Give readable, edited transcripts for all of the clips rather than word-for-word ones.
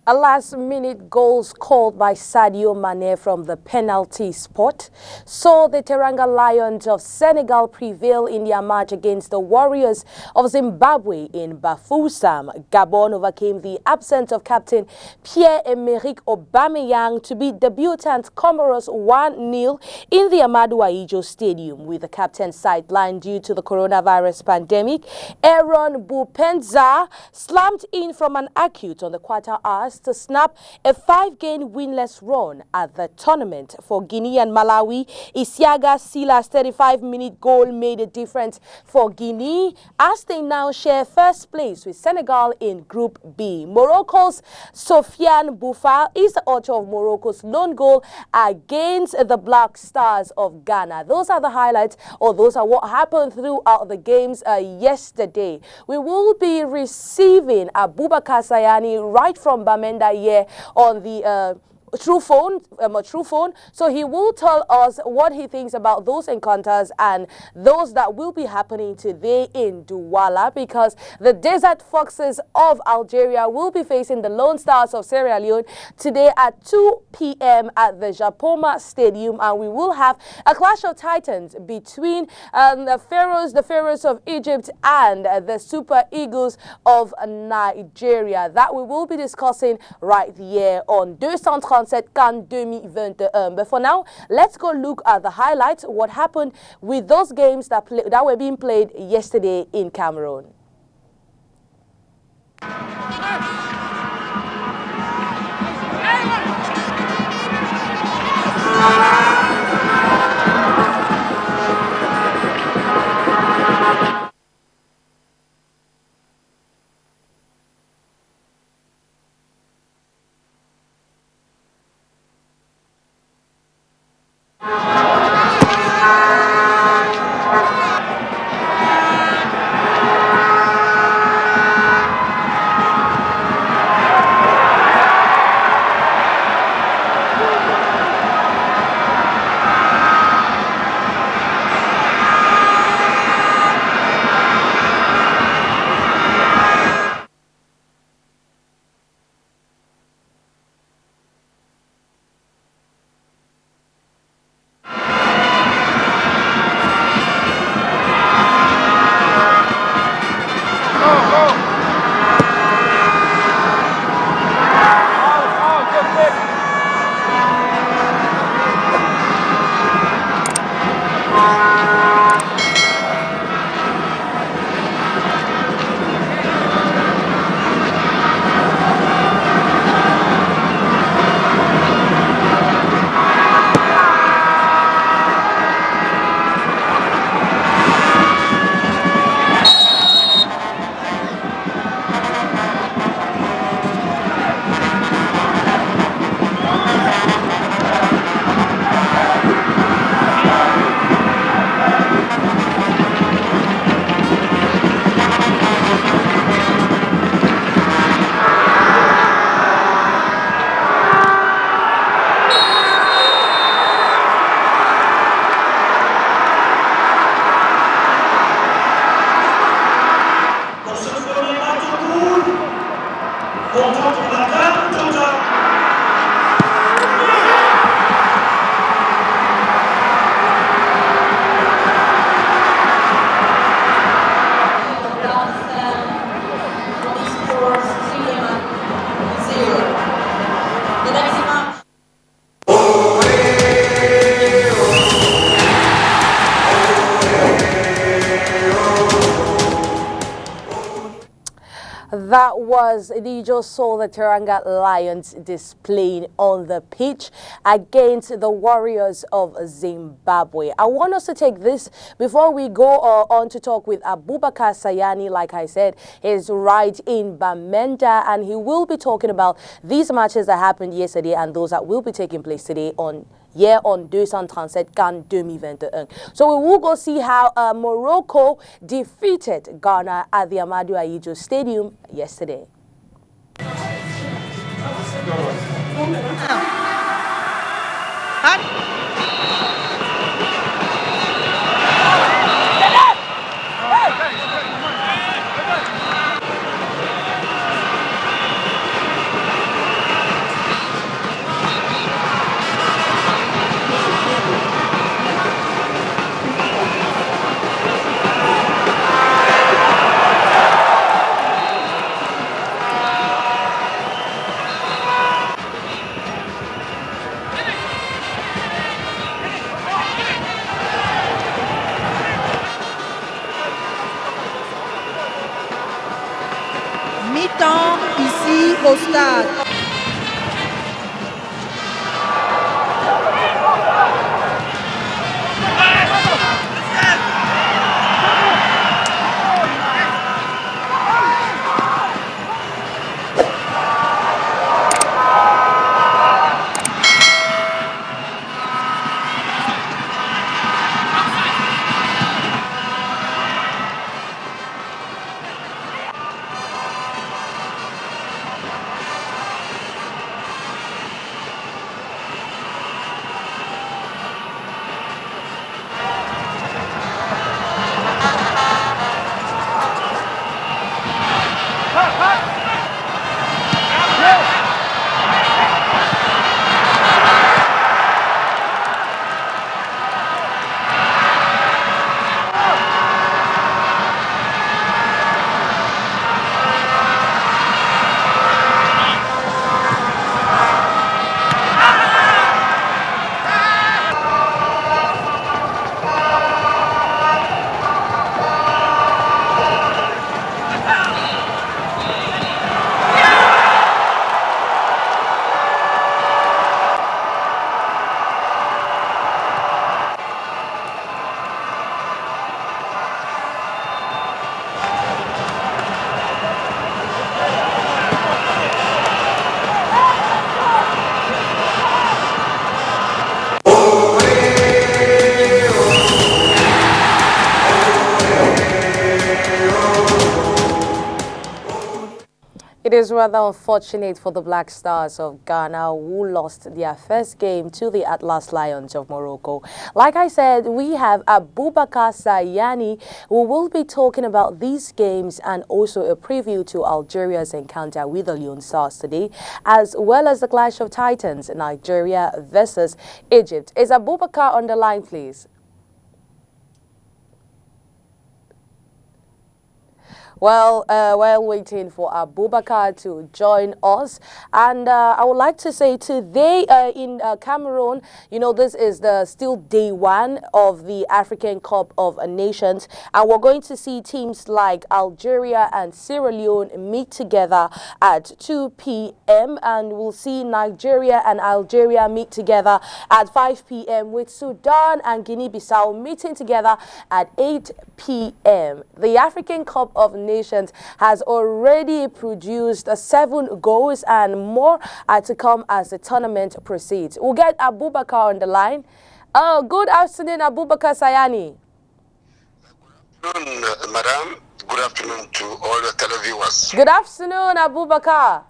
A last-minute goal scored by Sadio Mane from the penalty spot saw the Teranga Lions of Senegal prevail in their match against the Warriors of Zimbabwe in Bafoussam. Gabon overcame the absence of captain Pierre-Emerick Aubameyang to beat debutant Comoros 1-0 in the Amadou Ahidjo Stadium. With the captain sidelined due to the coronavirus pandemic, Aaron Bupenza slammed in from an acute on the quarter hours to snap a 5-game winless run at the tournament. For Guinea and Malawi, Isiaga Sila's 35-minute goal made a difference for Guinea as they now share first place with Senegal in Group B. Morocco's Sofiane Boufal is the author of Morocco's lone goal against the Black Stars of Ghana. Those are the highlights, or those are what happened throughout the games yesterday. We will be receiving Abubakar Sayani right from Bamenda here on the True phone. So he will tell us what he thinks about those encounters and those that will be happening today in Douala, because the Desert Foxes of Algeria will be facing the Lone Stars of Sierra Leone today at 2 p.m. at the Japoma Stadium, and we will have a clash of titans between the Pharaohs of Egypt and the Super Eagles of Nigeria. That we will be discussing right here on 237 CAN 2021. But for now, let's go look at the highlights, what happened with those games that were being played yesterday in Cameroon. That was you just saw the Teranga Lions displaying on the pitch against the Warriors of Zimbabwe. I want us to take this before we go on to talk with Abubakar Sayani. Like I said, he's right in Bamenda, and he will be talking about these matches that happened yesterday and those that will be taking place today on 237 CAN 2021. So we will go see how Morocco defeated Ghana at the Amadou Ahidjo Stadium yesterday. Morocco start. It is rather unfortunate for the Black Stars of Ghana, who lost their first game to the Atlas Lions of Morocco. Like I said, we have Abubakar Sayani, who will be talking about these games and also a preview to Algeria's encounter with the Leon Stars today, as well as the Clash of Titans, Nigeria versus Egypt. Is Abubakar on the line, please? Well, while waiting for Abubakar to join us, and I would like to say today in Cameroon, you know, this is still day one of the African Cup of Nations, and we're going to see teams like Algeria and Sierra Leone meet together at 2 p.m. and we'll see Nigeria and Algeria meet together at 5 p.m. with Sudan and Guinea-Bissau meeting together at 8 p.m. The African Cup of Nations has already produced 7 goals and more are to come as the tournament proceeds. We'll get Abubakar on the line. Good afternoon, Abubakar Sayani. Good afternoon, madam. Good afternoon to all the televiewers. Good afternoon, Abubakar.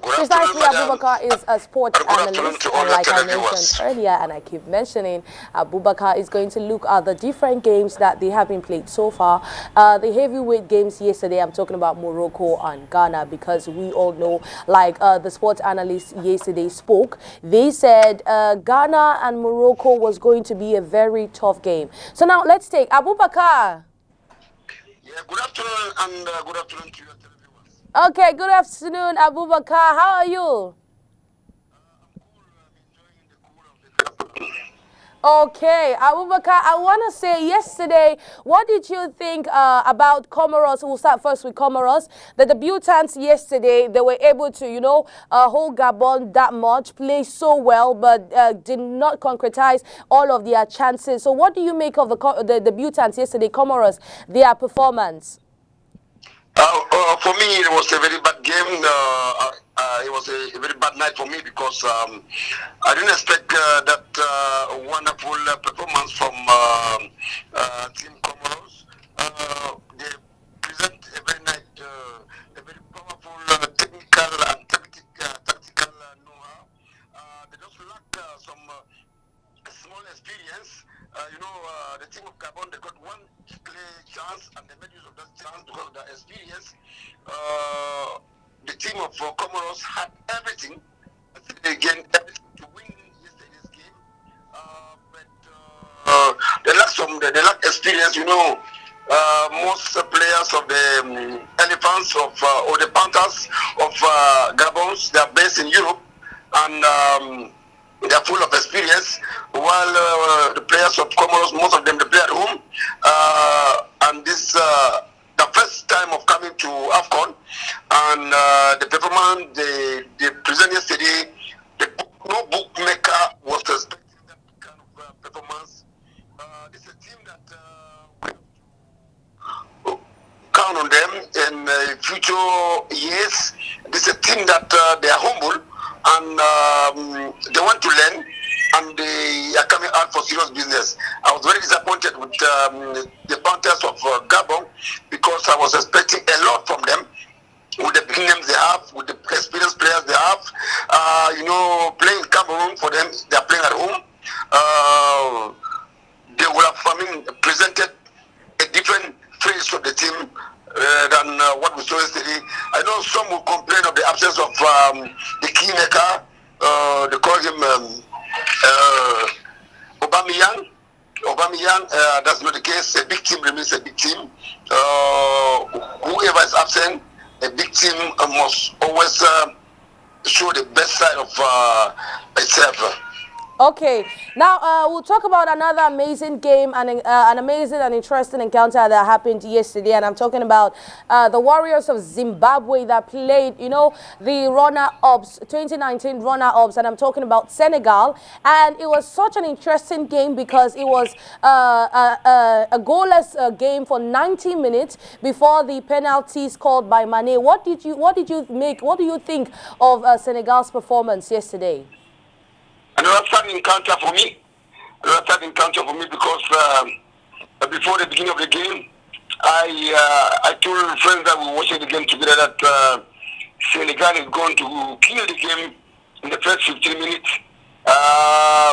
Precisely, madam. Abubakar is a sports analyst, and like I mentioned earlier, and I keep mentioning, Abubakar is going to look at the different games that they have been played so far. The heavyweight games yesterday, I'm talking about Morocco and Ghana, because we all know, like the sports analyst yesterday spoke, they said Ghana and Morocco was going to be a very tough game. So now let's take Abubakar. Yeah, good afternoon, and good afternoon to you. Okay, good afternoon, Abubakar. How are you? Okay, Abubakar, I want to say yesterday, what did you think about Comoros? We'll start first with Comoros. The debutants yesterday, they were able to, you know, hold Gabon that much, play so well, but did not concretize all of their chances. So what do you make of the debutants yesterday, Comoros, their performance? For me, it was a very bad game. It was a very bad night for me because I didn't expect that wonderful performance from Team Comoros. They present a very a very powerful technical and tactical know-how. They just lack some small experience. The team of Gabon, they got one play chance and they made use of that chance because of their experience. The team of Comoros had everything. They gained everything to win yesterday's game. But they lack experience. Most players of the Elephants or the Panthers of Gabon, they are based in Europe, and they are full of experience, while the players of Comoros, most of them, they play at home. And this the first time of coming to AFCON, and the performance they presented yesterday, no bookmaker was expecting that kind of performance. This is a team that we have to count on them in future years. This is a team that they are humble and they want to learn, and they are coming out for serious business. I was very disappointed with the Panthers of Gabon, because I was expecting a lot from them, with the big names they have, with the experienced players they have. Playing Cameroon, for them, they are playing at home. They would have, presented a different face of the team than what we saw yesterday. I know some will complain of the absence of the key maker. They call him Aubameyang. That's not the case. A big team remains a big team. Whoever is absent, a big team must always show the best side of itself. Okay, now we'll talk about another amazing game and an amazing and interesting encounter that happened yesterday, and I'm talking about the Warriors of Zimbabwe that played, the runner-ups, 2019 runner-ups, and I'm talking about Senegal. And it was such an interesting game because it was a goalless game for 90 minutes before the penalties called by Mane. What do you think of Senegal's performance yesterday? Another sad encounter for me. Because before the beginning of the game, I told friends that we were watching the game together that Senegal is going to kill the game in the first 15 minutes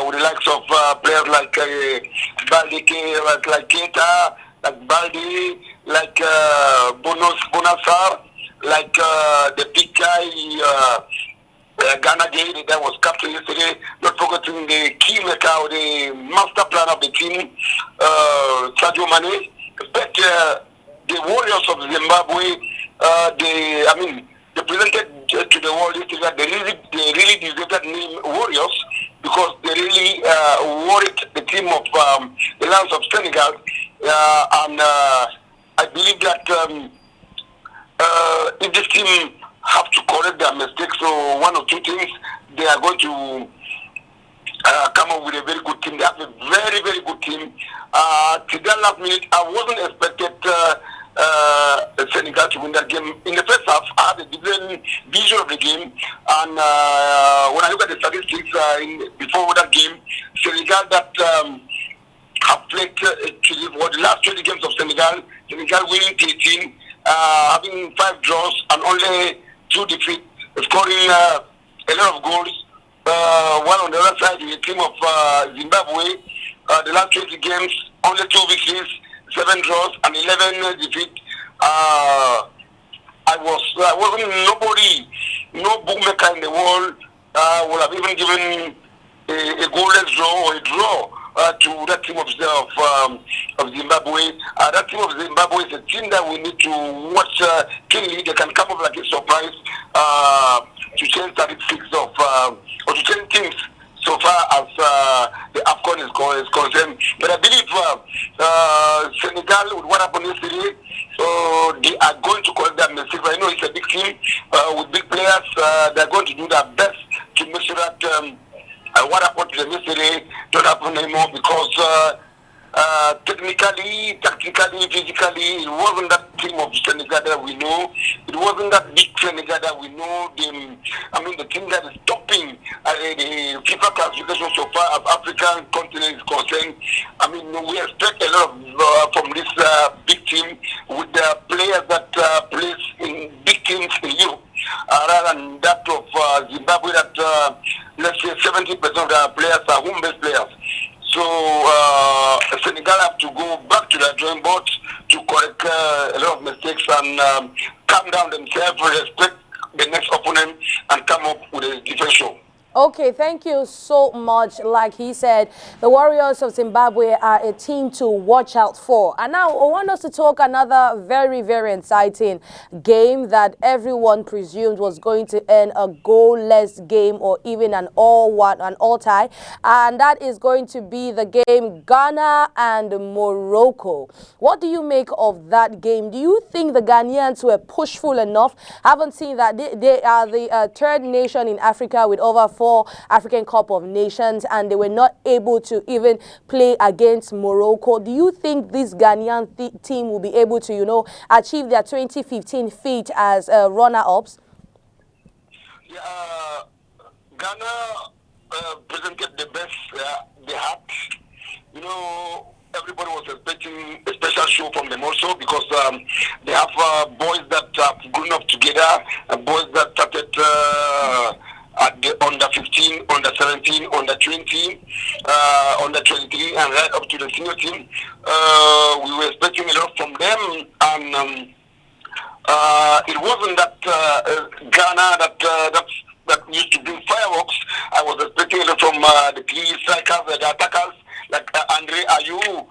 with the likes of players like Balde, like Keita, like Balde, like Bonassar, like the big guy. Ghana game that was captain yesterday, not forgetting the key maker, the master plan of the team, Sadio Mane. But the Warriors of Zimbabwe, they presented to the world yesterday that they really deserve that name Warriors, because they really worried the team of the Lions of Senegal, and I believe that if this team have to correct their mistakes, so one or two things, they are going to come up with a very good team. They have a very, very good team. To that last minute, I wasn't expected Senegal to win that game. In the first half, I had a different vision of the game, and when I look at the statistics before that game, Senegal that have played the last 20 games of Senegal winning 13, having 5 draws and only 2 defeats, scoring a lot of goals. While on the other side, the team of Zimbabwe, the last 20 games, only 2 victories, 7 draws, and 11 defeats. No bookmaker in the world would have even given a goalless draw or a draw to that team of Zimbabwe. That team of Zimbabwe is a team that we need to watch keenly. They can come up like a surprise to change statistics or to change things so far as the AFCON is concerned. But I believe Senegal, with what happened yesterday, they are going to correct that mistake. I know it's a big team with big players. They're going to do their best to make sure that what happened to them yesterday don't happen anymore, because technically, tactically, physically, it wasn't that team of Senegal that we know. It wasn't that big Senegal that we know. The team that is topping the FIFA classification so far as African continent is concerned. We expect a lot from this big team with the players that plays in big teams in Europe, rather than that of Zimbabwe that, let's say, 70% of the players are home-based players. So Senegal have to go back to the drawing board to correct a lot of mistakes and calm down themselves, respect the next opponent, and come up with a different show. Okay, thank you so much. Like he said, the Warriors of Zimbabwe are a team to watch out for. And now I want us to talk another very, very exciting game that everyone presumed was going to end a goalless game or even an all tie. And that is going to be the game Ghana and Morocco. What do you make of that game? Do you think the Ghanaians were pushful enough? Haven't seen that they are the third nation in Africa with over 4 African Cup of Nations, and they were not able to even play against Morocco. Do you think this Ghanaian team will be able to, achieve their 2015 feat as runner-ups? Yeah, Ghana presented the best they had. Everybody was expecting a special show from them also because they have boys that have grown up together, boys that started at the under 15, under 17, under 20, under 23, and right up to the senior team. We were expecting a lot from them, and it wasn't that Ghana that used to bring fireworks. I was expecting a lot from the key strikers, the attackers, like Andre Ayew,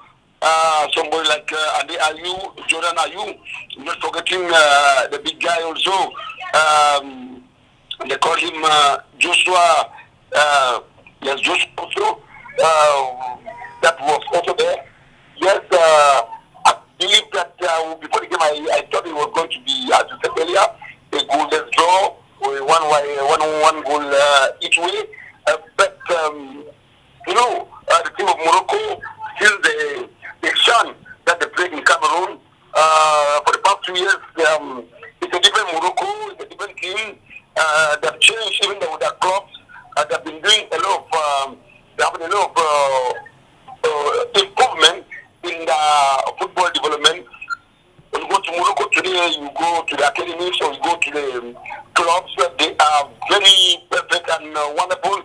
somebody like Andre Ayew, Jordan Ayew. Not forgetting the big guy also. They call him Joshua. Yes, Joshua also. That was also there. Yes, I believe that before the game, I thought it was going to be, as you said earlier, a goalless draw, one goal each way. But the team of Morocco, since the shun that they played in Cameroon for the past 2 years, it's a different Morocco, it's a different team. They've changed even with their clubs. They've been doing a lot of, improvement in the football development. When you go to Morocco today, you go to the academies or you go to the clubs. They are very perfect and wonderful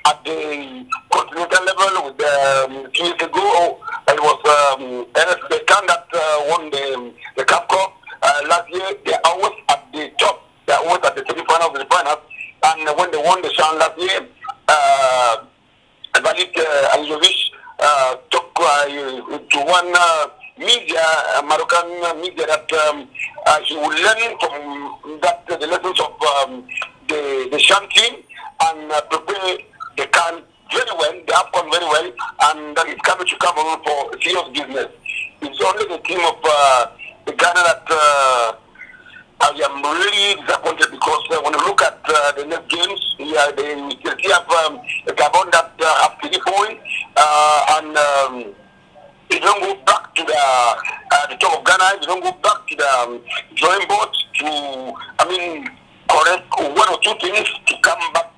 at the continental level. With 2 years ago, it was NS Bekan that won the Cup Cup. Last year, they are always at the top. They are always at the semi-finals and the finals. And when they won the Shan last year, Valit Alijovic talked to one media, Moroccan media, that he will learn from that the lessons of the Shan team and prepare the CAN very well, the AFCON very well, and that is coming to Cameroon for serious business. It's only the team of the Ghana that I am really disappointed because when you look at the next games, they still have Gabon that have 3 points, and if you don't go back to the top of Ghana, if you don't go back to the drawing board to, correct 1 or 2 things to come back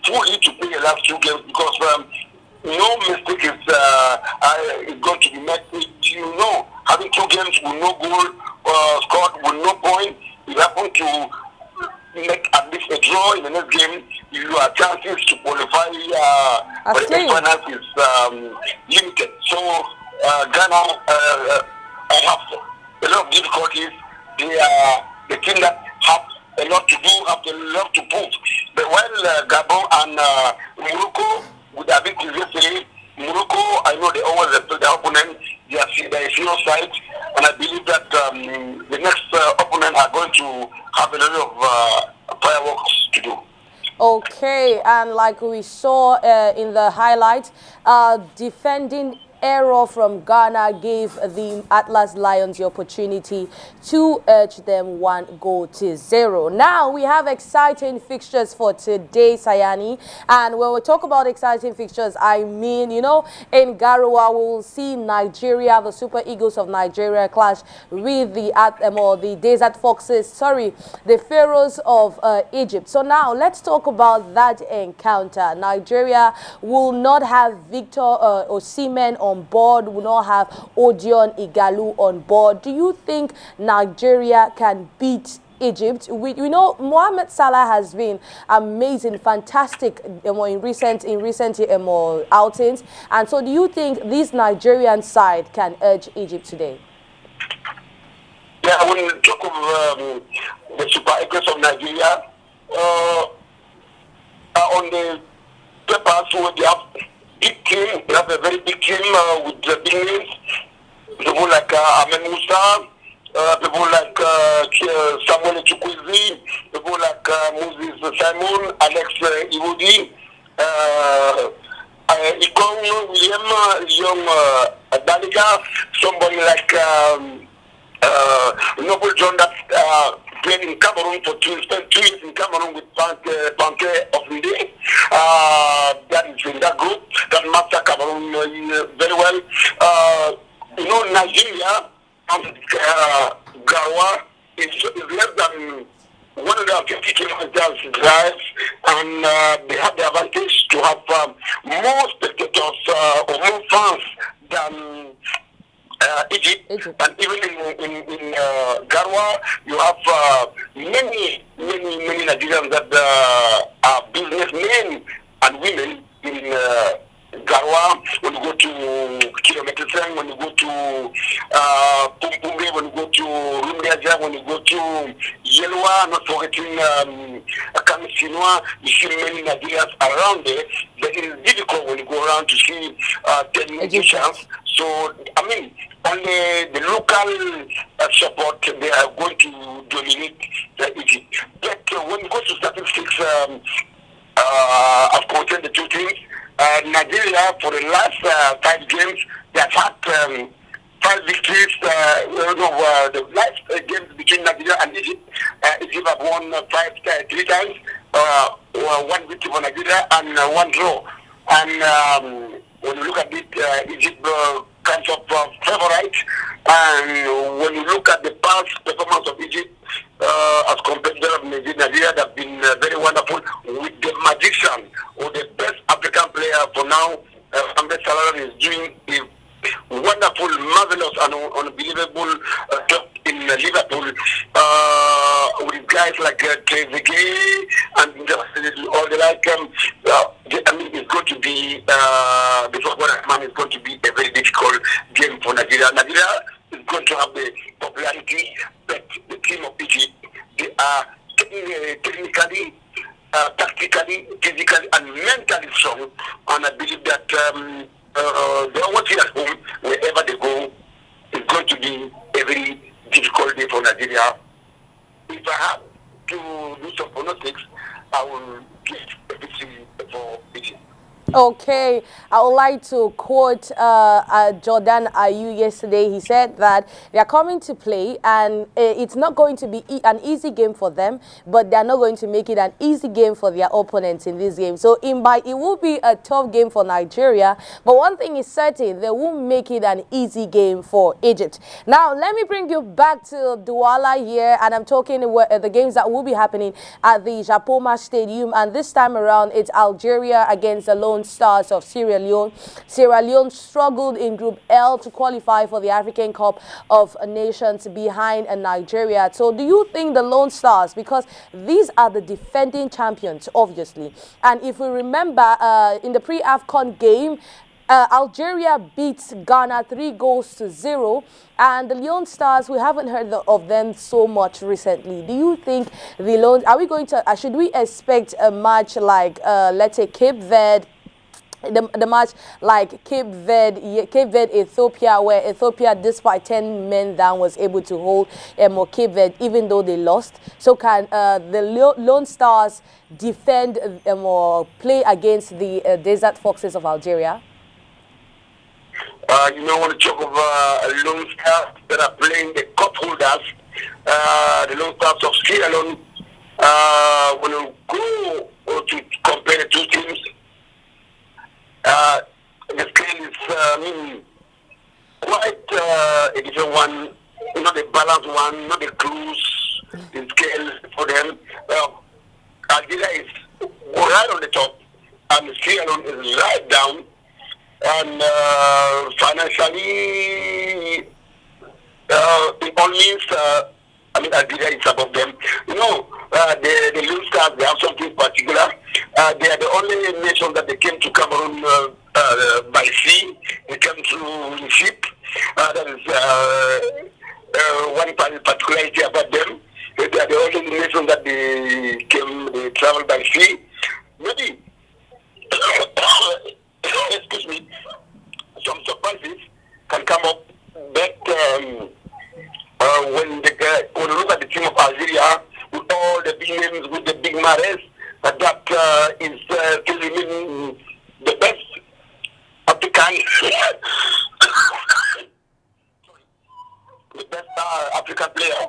fully to play the last 2 games because no mistake is going to be made. Having 2 games with no goal scored with no point, you happen to make at least a draw in the next game, your chances to qualify for the next finals is limited. So Ghana have a lot of difficulties. They are the team that have a lot to do, have a lot to prove. But while Gabon and Morocco would have been yesterday, Morocco, I know they always respect their opponent. They are a serious side, and I believe that the next opponent are going to have a lot of fireworks to do. Okay, and like we saw in the highlights, defending error from Ghana gave the Atlas Lions the opportunity to edge them 1-0. Now we have exciting fixtures for today, Sayani. And when we talk about exciting fixtures, I mean, in Garoua, we will see Nigeria, the Super Eagles of Nigeria, clash with the Desert Foxes, the Pharaohs of Egypt. So now let's talk about that encounter. Nigeria will not have Victor Osimhen on board, will not have Odion Igalu on board. Do you think Nigeria can beat Egypt? We know Mohamed Salah has been amazing, fantastic in recent outings. And so do you think this Nigerian side can edge Egypt today? Yeah, when you talk of the Super Eagles of Nigeria, on the paper, so they have big team. They have a very big team with big names. People like Ahmed Musa, people like Samuel Chukwueze, people like Moses Simon, Alex Iwodi, Ikong William, young Dalika, somebody like Noble John that played in Cameroon spent 2 years in Cameroon with Panke of the day. That is in that group, that master Cameroon very well. Nigeria and Garwa is less than 150 kilometers drive, and they have the advantage to have more spectators or more fans than Egypt. And even in Garwa, you have many Nigerians that are businessmen and women in Garwa. When you go to Kilometer 7, when you go to Pumpumbe, when you go to Rumbiaja, when you go to Yelwa, not forgetting Kamisinwa, you see many Nigerians around there. But it is difficult when you go around to see 10 Egyptians. So, I mean, and the local support, they are going to dominate Egypt. But when it goes to statistics, I've quoted the two things. Nigeria, for the last 5 games, they have had 5 victories. The last games between Nigeria and Egypt, Egypt have won 3 times, 1 victory for Nigeria and 1 draw. And when you look at it, Egypt comes up favorite. And when you look at the past performance of Egypt as compared to that of Nigeria, they've been very wonderful with the magician or the best African player for now. Ahmed Salah is doing a wonderful, marvelous, and unbelievable job in Liverpool with guys like Trezeguet and all the like. I mean, it's going to be before man is going to be a very difficult game for Nigeria. Nigeria is going to have the popularity, but the team of Egypt, they are technically, tactically, physically, and mentally strong. And I believe that they are watching at home wherever they go. It's going to be a very difficult day for Nigeria. If I have to do some pronostics, I will give a victory for Egypt. Okay, I would like to quote Jordan Ayew yesterday. He said that they are coming to play and it's not going to be an easy game for them, but they are not going to make it an easy game for their opponents in this game. So it will be a tough game for Nigeria, but one thing is certain, they won't make it an easy game for Egypt. Now, let me bring you back to Douala here, and I'm talking the games that will be happening at the Japoma Stadium, and this time around it's Algeria against the Lone Stars of Sierra Leone. Sierra Leone struggled in Group L to qualify for the African Cup of Nations behind Nigeria. So do you think the Lone Stars, because these are the defending champions, obviously, and if we remember in the pre-AFCON game, Algeria beats Ghana 3-0, and the Lone Stars, we haven't heard of them so much recently. Do you think the Lone, are we going to, should we expect a match like, let's say, Cape Verde, the match like Cape Verde, Ethiopia, where Ethiopia, despite 10 men down, was able to hold Cape Verde even though they lost? So can the Lone Stars defend or play against the Desert Foxes of Algeria? When you talk of Lone Stars that are playing the cup holders, the Lone Stars of Sierra Leone, when you go to compare the two teams, the scale is quite a different one, not a balanced one, not a cruise in scale for them. Algeria is right on the top, and Sierra Leone is right down. And financially, it all means, Algeria is above them. The Lone Stars, they have something particular. They are the only nation that they came to Cameroon by sea. They came through ship. That is one particularity about them. They are the only nation that they travel by sea. maybe, excuse me, some surprises can come up. But when you look at the team of Algeria, with all the big names, with the big mares, that is still remaining the best African, the best African player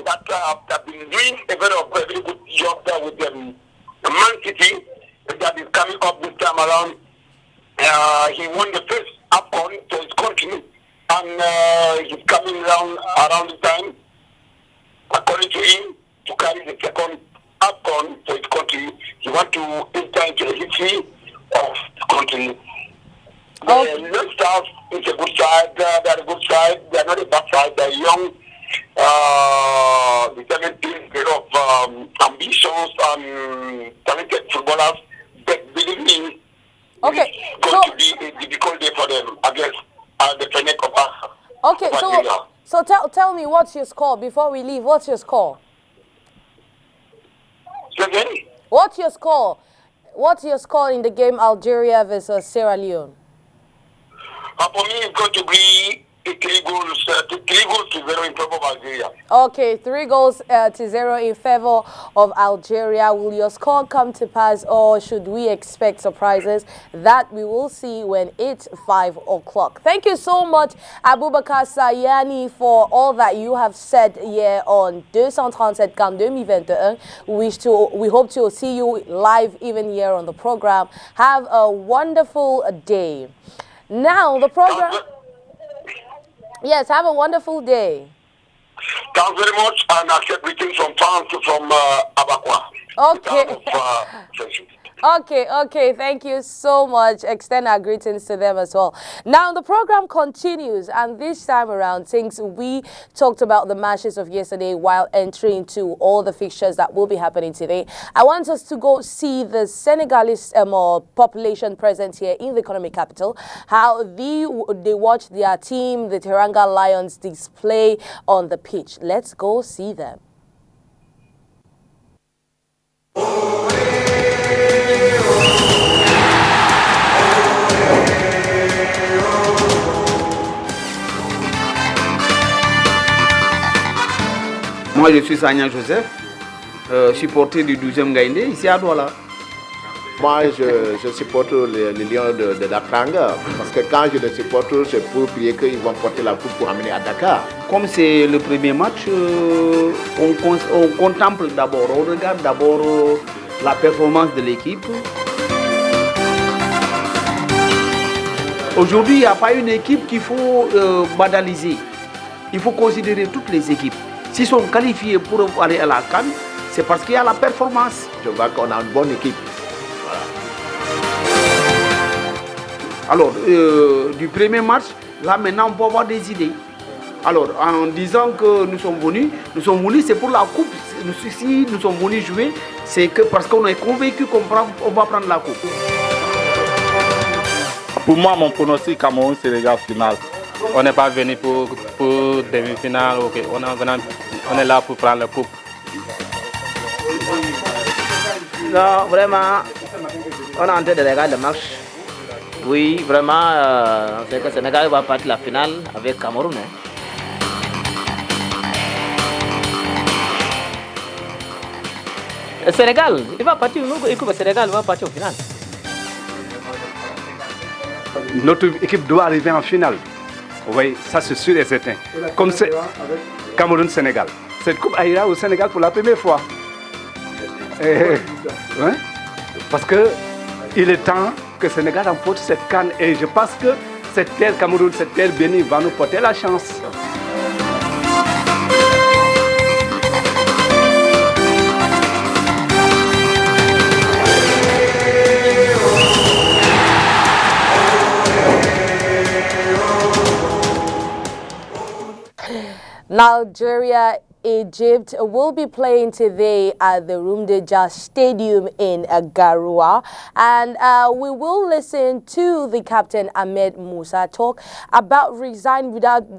that have been doing a very good job there with them. Man City that is coming up this time around. He won the first AFCON for his country, and he's coming around the time, according to him, to carry the second AFCON for his country. He wants to enter into the history of the country. The young staff is a good side. They're a good side. They're not a bad side. They're young, determined team, of ambitions and talented footballers. But believe me, it's going to be a difficult day for them against the Fennec of us. Okay, so tell me, what's your score before we leave? What's your score? Again? What's your score? What's your score in the game Algeria versus Sierra Leone? For me, it's going to be 3 goals to 0 in favor of Algeria. Okay, 3 goals to 0 in favor of Algeria. Will your score come to pass, or should we expect surprises? That we will see when it's 5 o'clock. Thank you so much, Abubakar Sayani, for all that you have said here on 237 CAN 2021. We hope to see you live even here on the program. Have a wonderful day. Now, the program... Yes, have a wonderful day. Thanks very much, and accept greetings from fans from Abakwa. Okay. Okay, thank you so much. Extend our greetings to them as well. Now, the program continues, and this time around, since we talked about the matches of yesterday while entering into all the fixtures that will be happening today, I want us to go see the Senegalese population present here in the economic capital, how they watch their team, the Teranga Lions, display on the pitch. Let's go see them. Moi, je suis Sagnan Joseph, supporter du 12e Gaïndé, ici à Douala. Moi, je supporte les Lions de Dakar, parce que quand je les supporte, c'est pour prier qu'ils vont porter la coupe pour amener à Dakar. Comme c'est le premier match, on contemple d'abord, on regarde d'abord la performance de l'équipe. Aujourd'hui, il n'y a pas une équipe qu'il faut banaliser. Il faut considérer toutes les équipes. S'ils sont qualifiés pour aller à la CAN, c'est parce qu'il y a la performance. Je vois qu'on a une bonne équipe. Voilà. Alors, du premier match, là maintenant on peut avoir des idées. Alors, en disant que nous sommes venus, c'est pour la coupe. Si nous sommes venus jouer, c'est que parce qu'on est convaincu qu'on va prendre la coupe. Pour moi, mon pronostic Cameroun-Sénégal final. On n'est pas venu pour demi-finale, okay. On est là pour prendre la coupe. Non, vraiment, on est en train de regarder le match. Oui, vraiment, c'est que le Sénégal va partir la finale avec Cameroun. Le Sénégal, il va partir, le Sénégal va partir au final. Notre équipe doit arriver en finale. Oui, ça c'est sûr et certain. Comme c'est Cameroun-Sénégal. Cette coupe ira au Sénégal pour la première fois. Ouais, parce qu'il est temps que le Sénégal remporte cette CAN. Et je pense que cette terre Cameroun, cette terre bénie va nous porter la chance. Nigeria Egypt will be playing today at the Rumdeja Stadium in Garoua. And we will listen to the captain Ahmed Musa talk about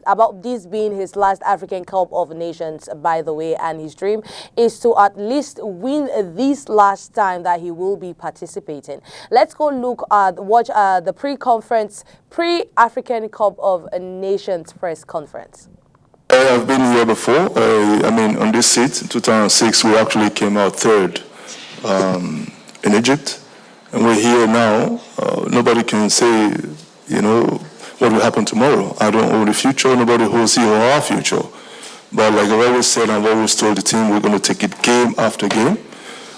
about this being his last African Cup of Nations, by the way, and his dream is to at least win this last time that he will be participating. Let's go watch the pre-African Cup of Nations press conference. I've been here before. I mean, on this seat in 2006, we actually came out third in Egypt, and we're here now. Nobody can say, you know, what will happen tomorrow. I don't own the future. Nobody holds here or our future. But like I've always said, I've always told the team we're going to take it game after game.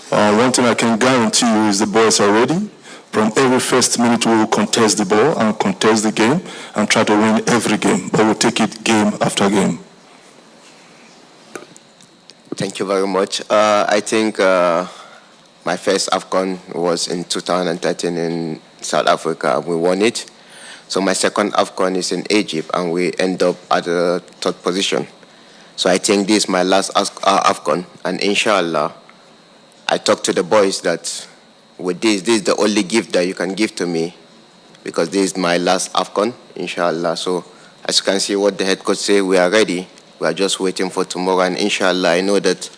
One thing I can guarantee you is the boys are ready. From every first minute, we will contest the ball and contest the game and try to win every game. But we'll take it game after game. Thank you very much. I think my first AFCON was in 2013 in South Africa. We won it. So my second AFCON is in Egypt, and we end up at the third position. So I think this is my last AFCON, and inshallah, I talked to the boys that with this is the only gift that you can give to me, because this is my last AFCON, inshallah. So as you can see what the head coach say, we are ready. We are just waiting for tomorrow, and inshallah, I know that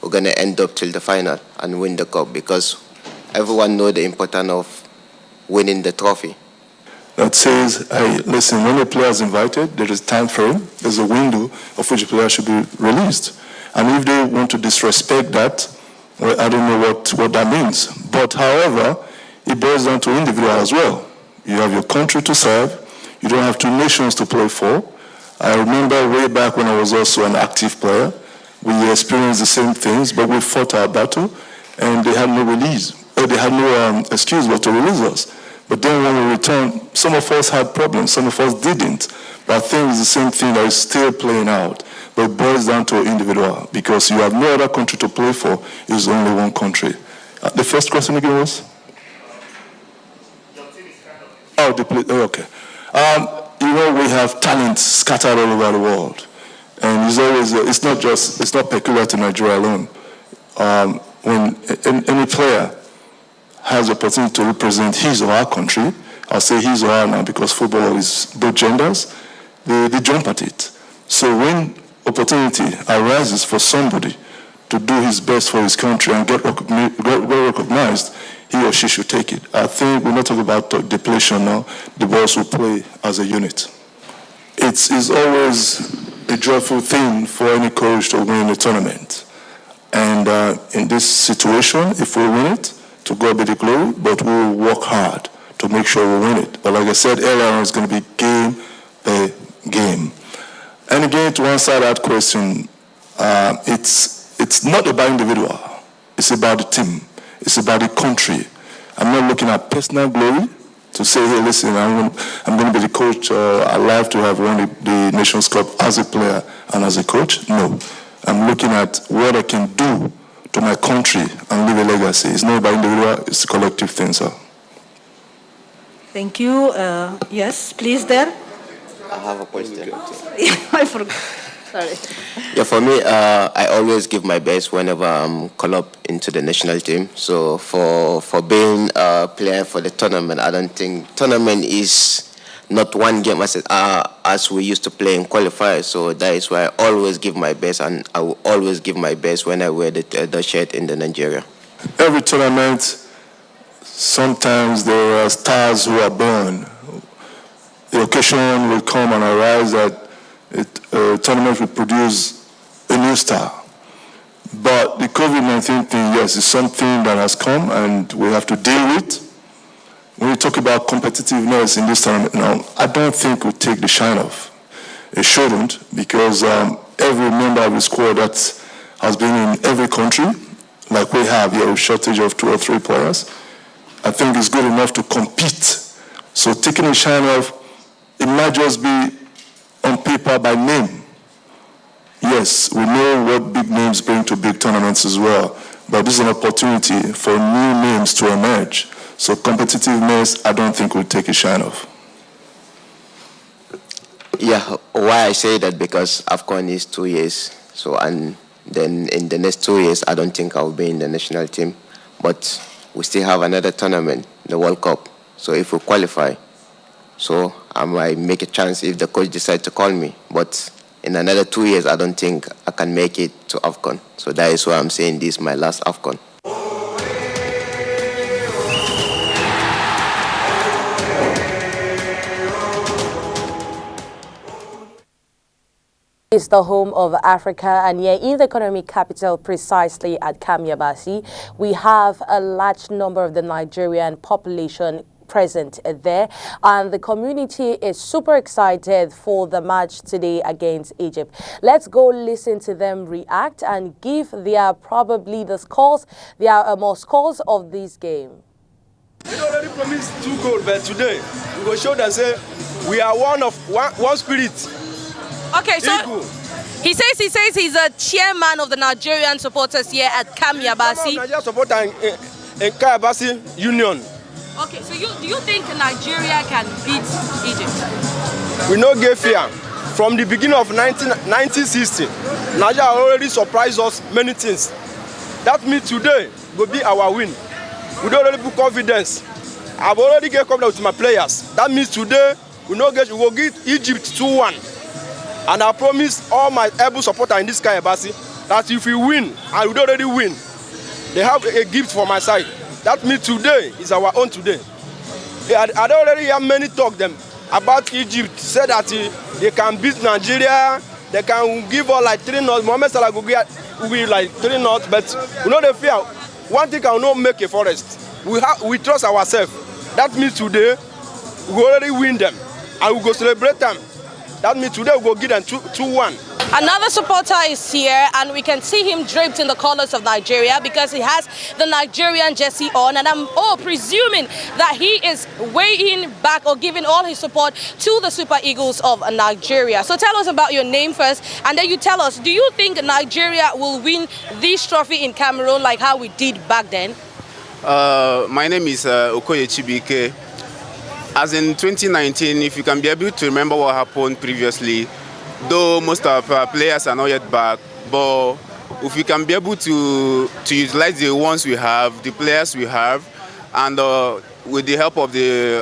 we're going to end up till the final and win the cup, because everyone knows the importance of winning the trophy. That says, hey, listen, when a player is invited, there is time frame, there's a window of which a player should be released. And if they want to disrespect that, well, I don't know what that means. But however, it boils down to individual as well. You have your country to serve. You don't have two nations to play for. I remember way back when I was also an active player, we experienced the same things, but we fought our battle, and they had no release. They had no excuse but to release us. But then when we returned, some of us had problems, some of us didn't. But I think it's the same thing that is still playing out. But it boils down to individual, because you have no other country to play for. It's only one country. The first question again was? Okay. You know, we have talent scattered all over the world. And it's always, it's not peculiar to Nigeria alone. When any player has the opportunity to represent his or her country, I'll say his or her now because football is both genders, they jump at it. So when opportunity arises for somebody to do his best for his country and get recognized, he or she should take it. I think we're not talking about depletion now. The boys will play as a unit. It's always a joyful thing for any coach to win a tournament. And in this situation, if we win it, to God be the glory, but we will work hard to make sure we win it. But like I said earlier, it's going to be game per game. And again, to answer that question, it's not about individual. It's about the team. It's about the country. I'm not looking at personal glory to say, hey, listen, I'm going to be the coach alive to have won the Nations Cup as a player and as a coach. No. I'm looking at what I can do to my country and leave a legacy. It's not about individual, it's a collective thing, sir. Thank you. Yes, please there. I have a question. I forgot. Sorry. Yeah, for me, I always give my best whenever I'm called up into the national team. So for being a player for the tournament, I don't think tournament is not one game as we used to play in qualifiers. So that is why I always give my best, and I will always give my best when I wear the shirt in the Nigeria. Every tournament, sometimes there are stars who are born. The occasion will come and arise that a tournament will produce a new star. But the COVID-19 thing, yes, is something that has come and we have to deal with. When we talk about competitiveness in this tournament now, I don't think we'll take the shine off. It shouldn't, because every member of the squad that has been in every country, like we have here, a shortage of 2 or 3 players, I think it's good enough to compete. So taking a shine off, it might just be on paper by name. Yes, we know what big names bring to big tournaments as well, but this is an opportunity for new names to emerge. So competitiveness, I don't think will take a shine off. Yeah, why I say that, because AFCON is 2 years. So, and then in the next 2 years, I don't think I'll be in the national team. But we still have another tournament, the World Cup. So if we qualify, so I might make a chance if the coach decides to call me. But in another 2 years, I don't think I can make it to AFCON. So that is why I'm saying this is my last AFCON. Is the home of Africa, and here in the economic capital, precisely at Kamyabasi, we have a large number of the Nigerian population present there, and the community is super excited for the match today against Egypt. Let's go listen to them react and give their probably the scores, their more scores of this game. We already promised 2 goals, but today we will show that say we are one spirit. Okay, so he says he's a chairman of the Nigerian supporters here at Kamyabasi. Nigerian supporter in Kamyabasi Union. Okay, so do you think Nigeria can beat Egypt? We no get fear. From the beginning of 1960, Nigeria already surprised us many things. That means today will be our win. We don't already put confidence. I've already get confidence with my players. That means today we will get Egypt 2-1. And I promise all my able supporters in this Kamyabasi that if we win, and we already win, they have a gift for my side. That means today is our own today. I already hear many talk them about Egypt, say that they can beat Nigeria, they can give us like 3-0. Mohamed Salah will be like 3-0, but we know the fear. One thing can not make a forest. We trust ourselves. That means today we already win them, and we go celebrate them. That means today we will give them 2-1. Another supporter is here, and we can see him draped in the colors of Nigeria because he has the Nigerian jersey on, and I'm presuming that he is weighing back or giving all his support to the Super Eagles of Nigeria. So tell us about your name first, and then you tell us, do you think Nigeria will win this trophy in Cameroon like how we did back then? My name is Okoye Chibike. As in 2019, if you can be able to remember what happened previously, though most of our players are not yet back, but if we can be able to utilize the ones we have, the players we have, and with the help of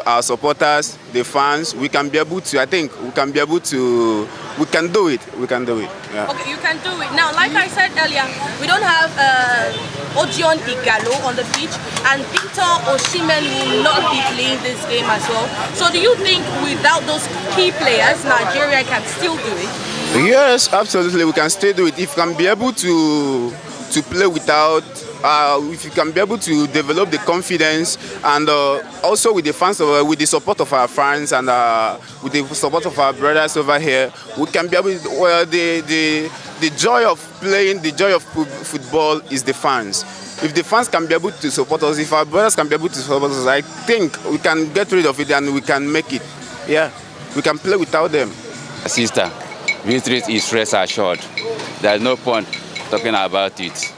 our supporters, the fans, we can be able to, I think we can be able to, we can do it. We can do it. Yeah. Okay, you can do it. Now, like I said earlier, we don't have Odion Igalo on the pitch, and Victor Osimhen will not be playing this game as well. So do you think without those key players, Nigeria can still do it? Yes, absolutely, we can still do it. If we can be able to play without, if you can be able to develop the confidence, and also with the fans, with the support of our fans, and with the support of our brothers over here, we can be able. Well, the joy of playing, the joy of football is the fans. If the fans can be able to support us, if our brothers can be able to support us, I think we can get rid of it and we can make it. Yeah, we can play without them. Sister, victory is rest assured. There's no point talking about it.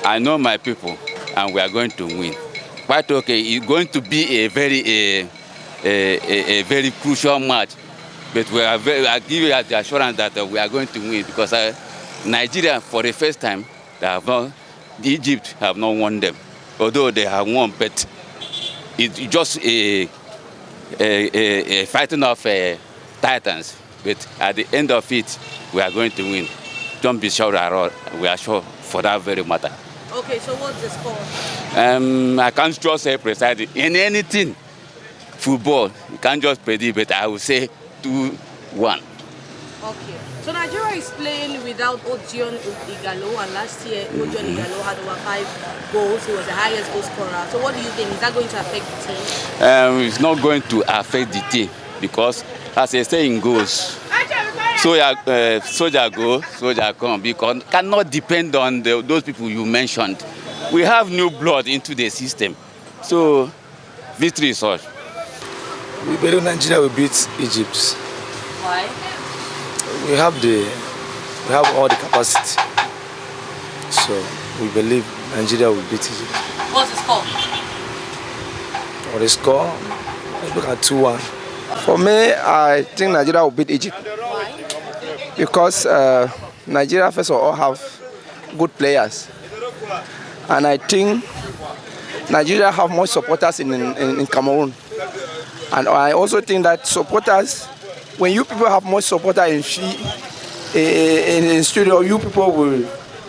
I know my people, and we are going to win. Quite okay. It's going to be a very crucial match, but I give you the assurance that we are going to win because Nigeria, for the first time, Egypt have not won them, although they have won, but it's just a fighting of titans. But at the end of it, we are going to win. Don't be sure at all. We are sure for that very matter. Okay, so what's the score? I can't just say precisely. In anything, football, you can't just predict, but I will say 2-1. Okay. So Nigeria is playing without Odion Igalo, and last year Odion Igalo had over 5 goals. He was the highest goal scorer. So what do you think? Is that going to affect the team? It's not going to affect the team because, as a saying goes, soldier go, soldier come, because cannot depend on those people you mentioned. We have new blood into the system. So victory is all. We believe Nigeria will beat Egypt. Why? We have all the capacity. So we believe Nigeria will beat Egypt. What's the score? For the score, let's look at 2-1. For me, I think Nigeria will beat Egypt. Why? Because Nigeria first of all have good players, and I think Nigeria have more supporters in Cameroon. And I also think that supporters, when you people have more supporters in studio, you people will.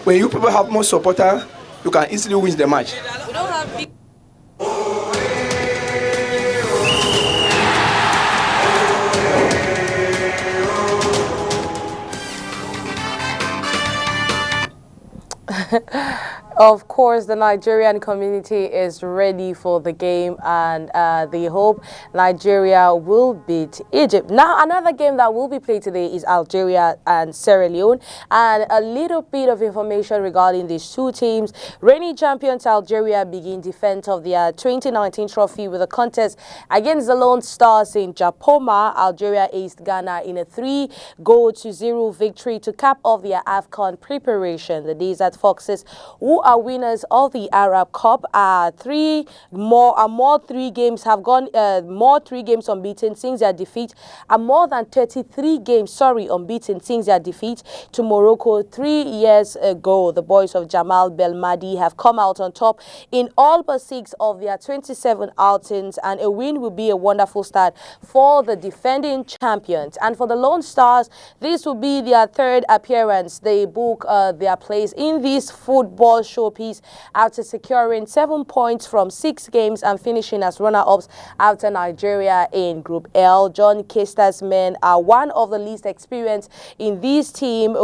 When you people have more supporters, you can easily win the match. We don't have big. Of course, the Nigerian community is ready for the game, and they hope Nigeria will beat Egypt. Now, another game that will be played today is Algeria and Sierra Leone. And a little bit of information regarding these two teams. Reigning champions Algeria begin defense of their 2019 trophy with a contest against the Lone Stars in Japoma. Algeria aced Ghana in a 3-0 victory to cap off their AFCON preparation. The Desert Foxes, who are winners of the Arab Cup, are more three games unbeaten since their defeat, and more than 33 games unbeaten since their defeat to Morocco 3 years ago. The boys of Jamal Belmadi have come out on top in all but 6 of their 27 outings, and a win will be a wonderful start for the defending champions. And for the Lone Stars, this will be their 3rd appearance. They book their place in this football showpiece after securing 7 points from 6 games and finishing as runner-ups after Nigeria in Group L. John Kester's men are one of the least experienced in this team,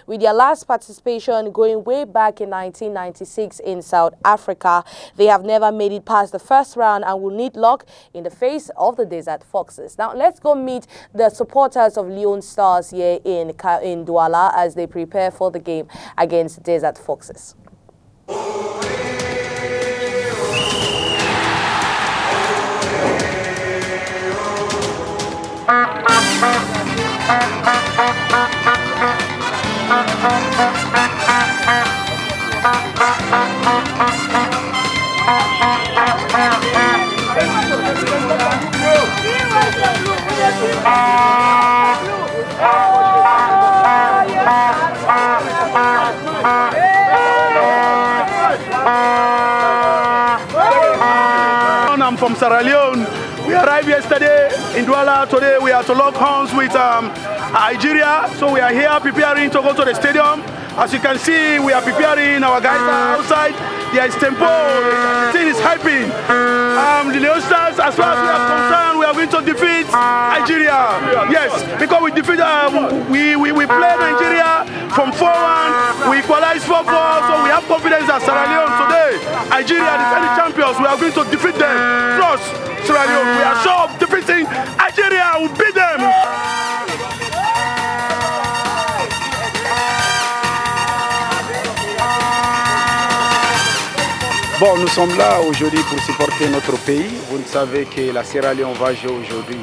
with their last participation going way back in 1996 in South Africa. They have never made it past the first round and will need luck in the face of the Desert Foxes. Now, let's go meet the supporters of Leone Stars here in Douala as they prepare for the game against Desert Foxes. I'm from Sierra Leone. We arrived yesterday in Douala. Today we are to lock horns with Algeria. So we are here preparing to go to the stadium. As you can see, we are preparing. Our guys are outside. There is tempo. The team is hyping. The Leone Stars, as far as we are concerned, we are going to defeat Algeria. Yes, because we defeat, we play Nigeria from 4-1. We equalize 4-4. So we have confidence that Sierra Leone today, Algeria, defending champions, we are going to defeat them. Plus, Sierra Leone, we are sure of defeating Algeria. We beat them. Bon, nous sommes là aujourd'hui pour supporter notre pays. Vous savez que la Sierra Leone va jouer aujourd'hui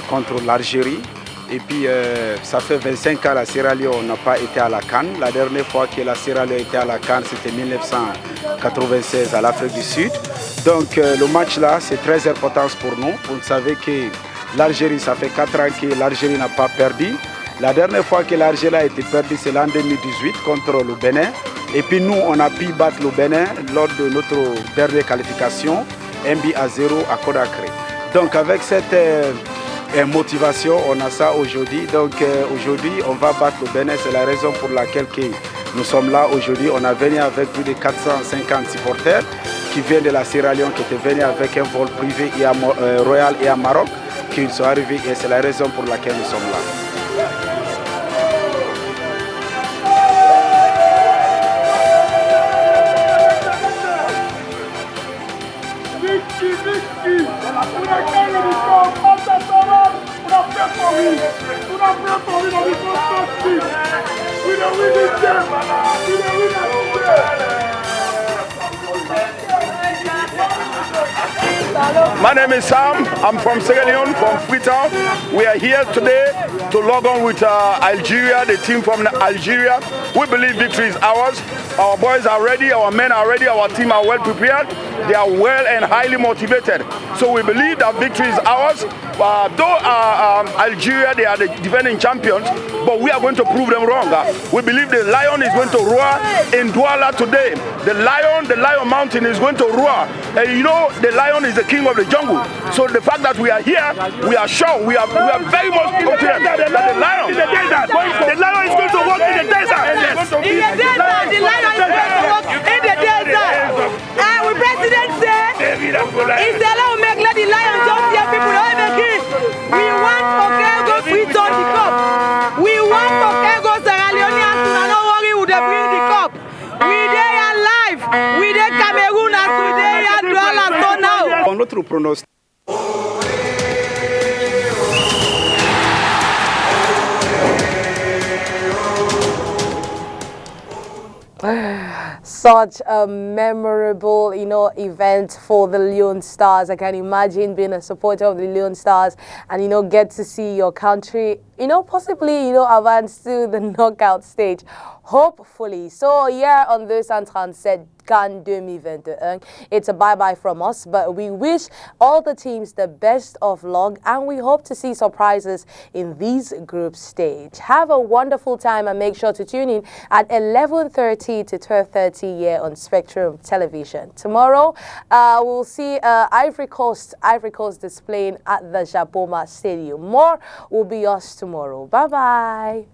contre l'Algérie. Et puis, ça fait 25 ans que la Sierra Leone n'a pas été à la CAN. La dernière fois que la Sierra Leone était à la CAN, c'était 1996 à l'Afrique du Sud. Donc, le match là, c'est très important pour nous. Vous savez que l'Algérie, ça fait 4 ans que l'Algérie n'a pas perdu. La dernière fois que l'Algérie a été perdue, c'est l'an 2018 contre le Bénin. Et puis nous, on a pu battre le Bénin lors de notre dernière qualification, 1-0 à Conakry. Donc avec cette motivation, on a ça aujourd'hui. Donc aujourd'hui, on va battre le Bénin. C'est la raison pour laquelle nous sommes là aujourd'hui. On a venu avec plus de 450 supporters qui viennent de la Sierra Leone, qui étaient venus avec un vol privé Royal et à Maroc, qui sont arrivés. Et c'est la raison pour laquelle nous sommes là. My name is Sam. I'm from Sierra Leone, from Freetown. We are here today to log on with Algeria, the team from Algeria. We believe victory is ours. Our boys are ready, our men are ready, our team are well prepared. They are well and highly motivated. So we believe that victory is ours. Though Algeria, they are the defending champions, but we are going to prove them wrong. We believe the lion is going to roar in Douala today. The lion mountain is going to roar. And you know, the lion is the king of the jungle. So the fact that we are here, we are sure, we are very much confident that the lion is going to walk in the desert. In the desert, the lion is going to walk in the desert. And the president said, if the law make let the lion just hear people all the kids. We want Okego Freetown the cup. We want Okego Sierra Leoneans to not worry who they bring the cup. We dey alive. We dey Cameroon as we dey at Douala so now. On notre pronostic. Such a memorable, event for the Leon Stars. I can imagine being a supporter of the Leon Stars and, get to see your country, possibly, advance to the knockout stage. Hopefully. So, yeah, on this Antran said, CAN 2021. It's a bye-bye from us, but we wish all the teams the best of luck and we hope to see surprises in these group stage. Have a wonderful time and make sure to tune in at 11:30 to 12:30 here on Spectrum Television. Tomorrow, we'll see Ivory Coast displaying at the Japoma Stadium. More will be yours tomorrow. Bye-bye.